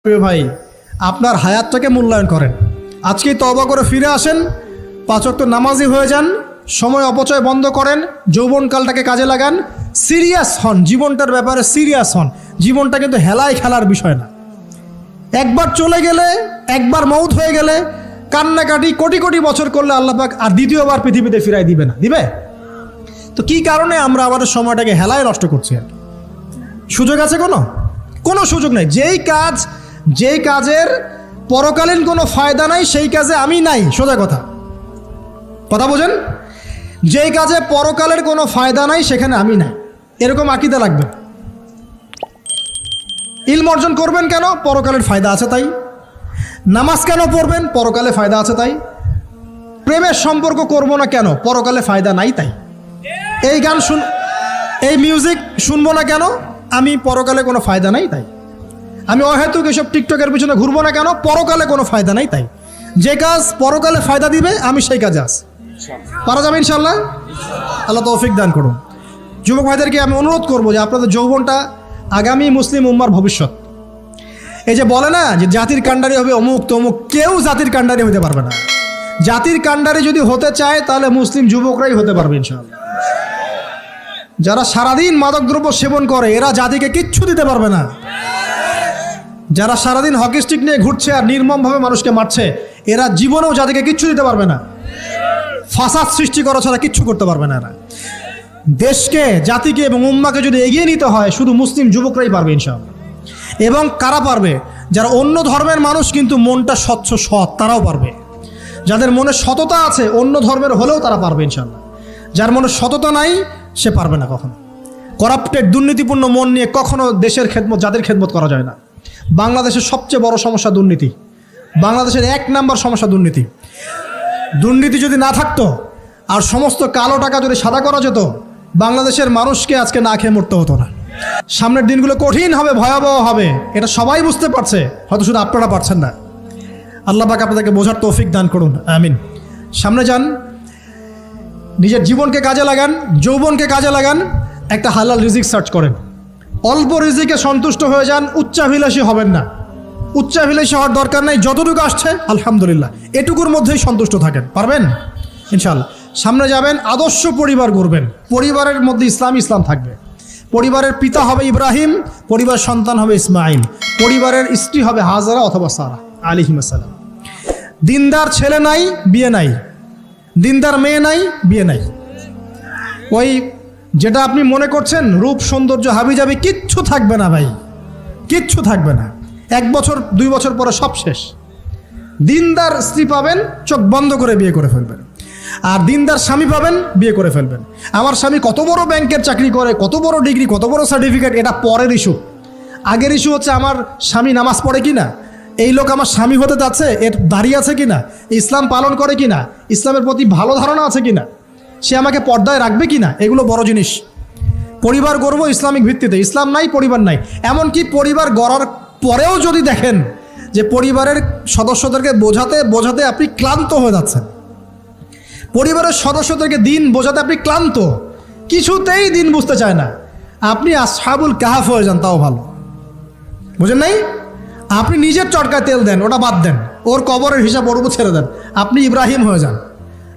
প্রিয় ভাই, আপনার হায়াতটাকে মূল্যায়ন করেন। আজকেই তওবা করে ফিরে আসেন, 5 ওয়াক্ত নামাজি হয়ে যান, সময় অপচয় বন্ধ করেন, যৌবনকালটাকে কাজে লাগান, সিরিয়াস হন, জীবনটার ব্যাপারে সিরিয়াস হন। জীবনটা কিন্তু হেলায় খেলার বিষয় না। একবার চলে গেলে, একবার মৌত হয়ে গেলে কান্নাকাটি কোটি কোটি বছর করলে আল্লাহ পাক আর দ্বিতীয়বার পৃথিবীতে ফিরাই দিবে না, দিবে? তো কি কারণে আমরা আমাদের সময়টাকে হেলায় নষ্ট করছি? আর সুযোগ আছে? কোনো সুযোগ নেই। যেই কাজের পরকালীন কোনো ফায়দা নাই সেই কাজে আমি নাই। সোজা কথা বোঝেন? যেই কাজে পরকালের কোনো ফায়দা নাই সেখানে আমি নাই, এরকম আকীদা লাগবে। ইলম অর্জন করবেন কেন? পরকালের ফায়দা আছে তাই। নামাজ কেন পড়বেন? পরকালে ফায়দা আছে তাই। প্রেমের সম্পর্ক করব না কেন? পরকালে ফায়দা নাই তাই। এই মিউজিক শুনবো না কেন? আমি পরকালে কোনো ফায়দা নাই তাই। আমি অহেতুক এসব টিকটকের পিছনে ঘুরবো না কেন? পরকালে কোনো ফায়দা নাই তাই। যে কাজ পরকালে ফায়দা দিবে আমি সেই কাজে আছি। পারা যাবে ইনশাল্লাহ? আল্লাহ তৌফিক দান করুন। যুবক ভাইদেরকে আমি অনুরোধ করবো যে আপনাদের যৌবনটা আগামী মুসলিম উম্মার ভবিষ্যৎ। এই যে বলে না যে জাতির কাণ্ডারি হবে অমুক তমুক, কেউ জাতির কাণ্ডারি হতে পারবে না। জাতির কাণ্ডারি যদি হতে চায় তাহলে মুসলিম যুবকরাই হতে পারবে ইনশাআল্লাহ। যারা সারাদিন মাদকদ্রব্য সেবন করে এরা জাতিকে কিচ্ছু দিতে পারবে না। যারা সারাদিন হকি স্টিক নিয়ে ঘুরছে আর নির্মমভাবে মানুষকে মারছে এরা জীবনেও জাতিকে কিচ্ছু দিতে পারবে না। ফাসাদ সৃষ্টি করা ছাড়া কিচ্ছু করতে পারবে না এরা। দেশকে, জাতিকে এবং উম্মাকে যদি এগিয়ে নিতে হয় শুধু মুসলিম যুবকরাই পারবে ইনশাআল্লাহ। এবং কারা পারবে? যারা অন্য ধর্মের মানুষ কিন্তু মনটা স্বচ্ছ সৎ, তারাও পারবে। যাদের মনে সততা আছে অন্য ধর্মের হলেও তারা পারবে ইনশাআল্লাহ। যার মনে সততা নাই সে পারবে না কখনো। করাপ্টেড, দুর্নীতিপূর্ণ মন নিয়ে কখনো দেশের খেদমত, জাতির খেদমত করা যায় না। বাংলাদেশের সবচেয়ে বড় সমস্যা দুর্নীতি। বাংলাদেশের 1 নাম্বার সমস্যা দুর্নীতি। দুর্নীতি যদি না থাকতো আর সমস্ত কালো টাকা যদি সাদা করা যেত বাংলাদেশের মানুষকে আজকে না খেয়ে মরতে হতো না। সামনের দিনগুলো কঠিন হবে, ভয়াবহ হবে, এটা সবাই বুঝতে পারছে, হয়তো শুধু আপনারা পারছেন না। আল্লাহ পাক আপনাদেরকে বোঝার তৌফিক দান করুন, আমিন। সামনে যান, নিজের জীবনকে কাজে লাগান, যৌবনকে কাজে লাগান, একটা হালাল রিজিক সার্চ করেন। অল্প রিজিকে সন্তুষ্ট হয়ে যান, উচ্চাভিলাষী হবেন না। উচ্চাভিলাষী হওয়ার দরকার নাই, যতটুকু আসছে আলহামদুলিল্লাহ, এটুকুর মধ্যেই সন্তুষ্ট থাকেন। পারবেন ইনশাআল্লাহ। সামনে যাবেন, আদর্শ পরিবার গড়বেন। পরিবারের মধ্যে ইসলাম থাকবে। পরিবারের পিতা হবে ইব্রাহিম, পরিবার সন্তান হবে ইসমাইল, পরিবারের স্ত্রী হবে হাজারা অথবা সারা আলাইহিস সালাম। দিনদার ছেলে নাই, বিয়ে নাই। দিনদার মেয়ে নাই, বিয়ে নাই। ওই যেটা আপনি মনে করছেন রূপ সৌন্দর্য হাবিজাবি, কিচ্ছু থাকবে না ভাই, কিচ্ছু থাকবে না। 1 বছর 2 বছর পরে সব শেষ। দিনদার স্ত্রী পাবেন, চোখ বন্ধ করে বিয়ে করে ফেলবেন। আর দিনদার স্বামী পাবেন, বিয়ে করে ফেলবেন। আমার স্বামী কত বড় ব্যাংকের চাকরি করে, কত বড় ডিগ্রি, কত বড় সার্টিফিকেট, এটা পরের ইস্যু। আগের ইস্যু হচ্ছে আমার স্বামী নামাজ পড়ে কিনা, এই লোক আমার স্বামী হতে যাচ্ছে, এর দাঁড়িয়ে আছে কিনা, ইসলাম পালন করে কিনা, ইসলামের প্রতি ভালো ধারণা আছে কিনা, সে আমাকে পর্দায় রাখবে কিনা, এগুলো বড় জিনিস। পরিবার গড়ব ইসলামিক ভিত্তিতে। ইসলাম নাই, পরিবার নাই। এমনকি পরিবার গড়ার পরেও যদি দেখেন যে পরিবারের সদস্যদেরকে বোঝাতে আপনি ক্লান্ত হয়ে যাচ্ছেন, পরিবারের সদস্যদেরকে দিন বোঝাতে আপনি ক্লান্ত, কিছুতেই দিন বুঝতে চায় না, আপনি আসহাবুল কাহাফ হয়ে যান, তাও ভালো। বুঝেন নাই? আপনি নিজের চটকায় তেল দেন, ওটা বাদ দেন, ওর কবরের হিসাব ওর উপর ছেড়ে দেন, আপনি ইব্রাহিম হয়ে যান,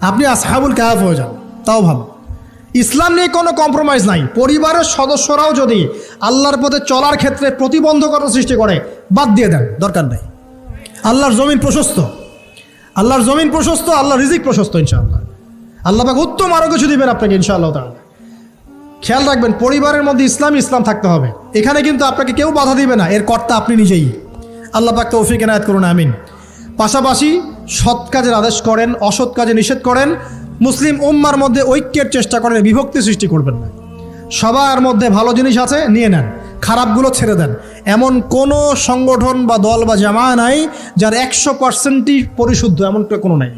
আপনি আসহাবুল কাহাফ হয়ে যান, তাও ভালো। ইসলাম নিয়ে কোনো কম্প্রোমাইজ নাই। পরিবারের সদস্যরাও যদি আল্লাহর পথে চলার ক্ষেত্রে প্রতিবন্ধকতা সৃষ্টি করে, বাদ দিয়ে দেন, দরকার নেই। আল্লাহর জমিন প্রশস্ত, আল্লাহর জমিন প্রশস্ত, আল্লাহর রিজিক প্রশস্ত ইনশাআল্লাহ। আল্লাহ পাক উত্তম আরও কিছু দিবেন আপনাকে ইনশাআল্লাহ তাআলা। খেয়াল রাখবেন, পরিবারের মধ্যে ইসলাম থাকতে হবে। এখানে কিন্তু আপনাকে কেউ বাধা দিবে না, এর কর্তা আপনি নিজেই। আল্লাহ পাক তৌফিক এনায়েত করুন, আমিন। পাশাপাশি সৎ কাজের আদেশ করেন, অসৎ কাজে নিষেধ করেন। মুসলিম উম্মার মধ্যে ঐক্যের চেষ্টা করেন, বিভক্তি সৃষ্টি করবেন না। সবার মধ্যে ভালো জিনিস আছে, নিয়ে নেন, খারাপগুলো ছেড়ে দেন। এমন কোনো সংগঠন বা দল বা জামা নাই যার 100%ই পরিশুদ্ধ, এমন কোনো নাই,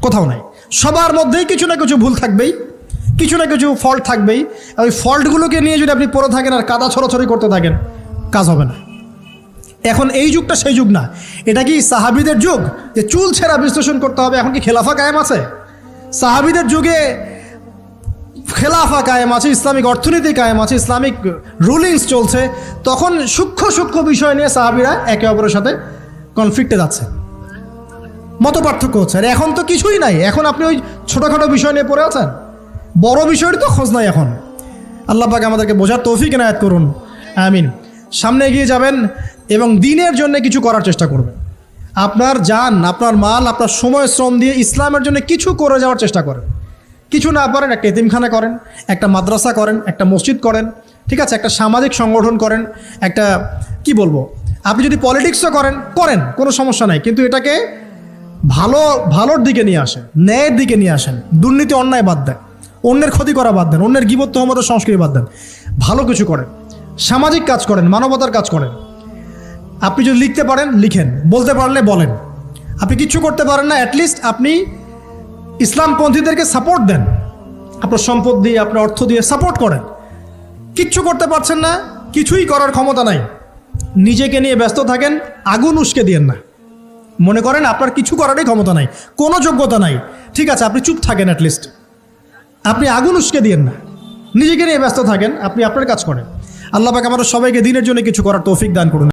কোথাও নাই। সবার মধ্যেই কিছু না কিছু ভুল থাকবেই, কিছু না কিছু ফল্ট থাকবেই। ওই ফল্টগুলোকে নিয়ে যদি আপনি পড়ে থাকেন আর কাদা ছড়াছড়ি করতে থাকেন, কাজ হবে না। এখন এই যুগটা সেই যুগ না। এটা কি সাহাবীদের যুগ যে চুল ছেঁড়া বিশ্লেষণ করতে হবে? এখন কি খেলাফা কায়েম আছে? সাহাবীদের যুগে খেলাফা কায়েম আছে, ইসলামিক অর্থনীতি কায়েম আছে, ইসলামিক রুলিংস চলছে, তখন সূক্ষ্ম সূক্ষ্ম বিষয় নিয়ে সাহাবীরা একে অপরের সাথে কনফ্লিক্টে যাচ্ছে, মত পার্থক্য হচ্ছে। আর এখন তো কিছুই নাই, এখন আপনি ওই ছোটোখাটো বিষয় নিয়ে পড়ে আছেন, বড় বিষয়ের তো খোঁজ নাই এখন। আল্লাহ পাক আমাদেরকে বোঝার তৌফিক এনায়েত করুন, আমিন। সামনে এগিয়ে যাবেন এবং দিনের জন্য কিছু করার চেষ্টা করবেন। আপনার জান, আপনার মাল, আপনার সময় শ্রম দিয়ে ইসলামের জন্য কিছু করে যাওয়ার চেষ্টা করেন। কিছু না পারেন একটা এতিমখানা করেন, একটা মাদ্রাসা করেন, একটা মসজিদ করেন, ঠিক আছে, একটা সামাজিক সংগঠন করেন, একটা কি বলবো, আপনি যদি পলিটিক্সও করেন করেন, কোনো সমস্যা নাই, কিন্তু এটাকে ভালোর দিকে নিয়ে আসেন, ন্যায়ের দিকে নিয়ে আসেন। দুর্নীতি অন্যায় বাদ দেন, অন্যের ক্ষতি করা বাদ দেন, অন্যের গীবত তহমতের সংস্কৃতি বাদ দেন, ভালো কিছু করেন, সামাজিক কাজ করেন, মানবতার কাজ করেন। আপনি যদি লিখতে পারেন লিখেন, বলতে পারলে বলেন। আপনি কিচ্ছু করতে পারেন না, অ্যাটলিস্ট আপনি ইসলামপন্থীদেরকে সাপোর্ট দেন, আপনার সম্পদ দিয়ে, আপনার অর্থ দিয়ে সাপোর্ট করেন। কিচ্ছু করতে পারছেন না, কিছুই করার ক্ষমতা নাই, নিজেকে নিয়ে ব্যস্ত থাকেন, আগুন উস্কে দিয়েন না। মনে করেন আপনার কিছু করারই ক্ষমতা নাই, কোনো যোগ্যতা নাই, ঠিক আছে, আপনি চুপ থাকেন, অ্যাটলিস্ট আপনি আগুন উস্কে দিয়েন না, নিজেকে নিয়ে ব্যস্ত থাকেন, আপনি আপনার কাজ করেন। আল্লাহ পাক আমাদের সবাইকে দিনের জন্য কিছু করার তৌফিক দান করুন।